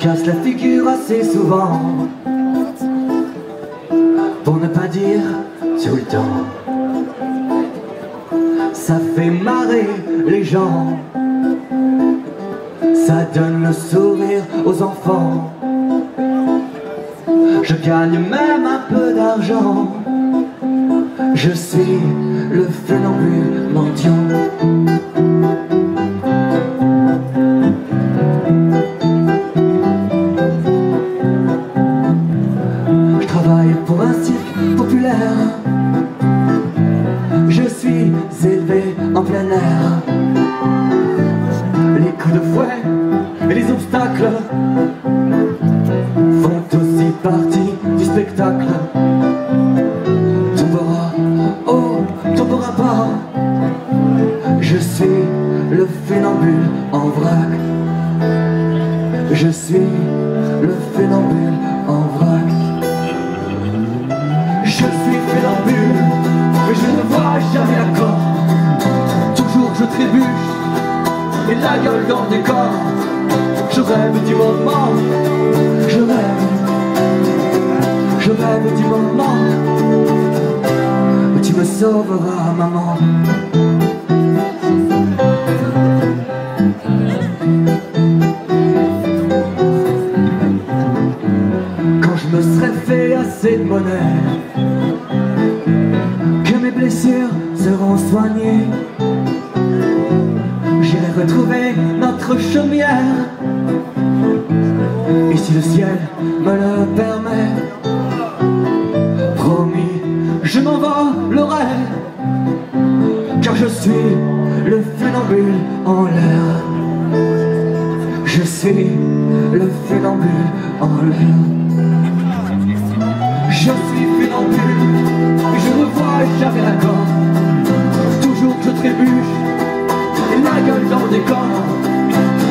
casse la figure assez souvent, pour ne pas dire tout le temps. Ça fait marrer les gens, ça donne le sourire aux enfants. Je gagne même un peu d'argent. Je suis le funambule mendiant. Je travaille pour un cirque populaire. Je suis élevé en plein air. Les coups de fouet et les obstacles font aussi partie du spectacle. Tombera, oh, tombera pas. Je suis le funambule en vrac. Je suis le funambule en vrac. Je suis funambule, mais je ne vois jamais l'accord. Toujours je trébuche et la gueule dans le décor. Je rêve du moment, je rêve du moment où tu me sauveras, maman. Quand je me serai fait assez de monnaie, que mes blessures seront soignées, j'irai retrouver notre chaumière. Et si le ciel me le permet, promis, je m'envolerai, car je suis le funambule en l'air. Je suis le funambule en l'air. Je suis funambule, et je ne vois jamais l'accord. Toujours je trébuche, et la gueule dans le décor.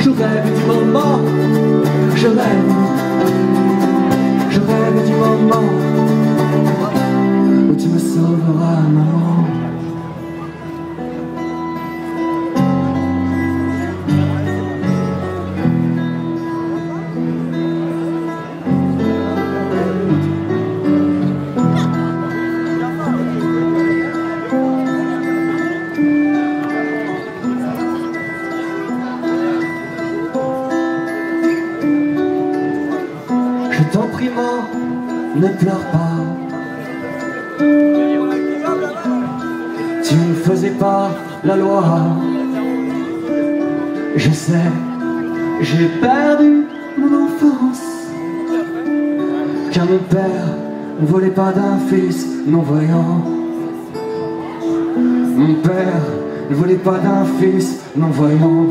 Je rêve du moment, je rêve du moment où tu me sauveras, maman. Je t'en prie, maman, ne pleure pas. Tu ne faisais pas la loi. Je sais, j'ai perdu mon enfance, car mon père ne volait pas d'un fils non-voyant. Mon père ne volait pas d'un fils non-voyant.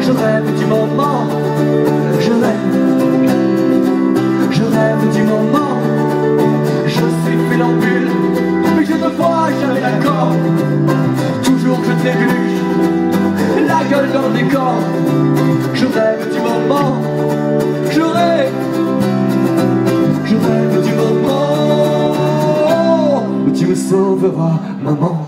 Je rêve du moment, je rêve du moment. Je suis funambule, mais je ne vois jamais l'accord. Toujours je trébuche, la gueule dans le décor. Je rêve du moment, je rêve du moment où tu me sauveras, maman.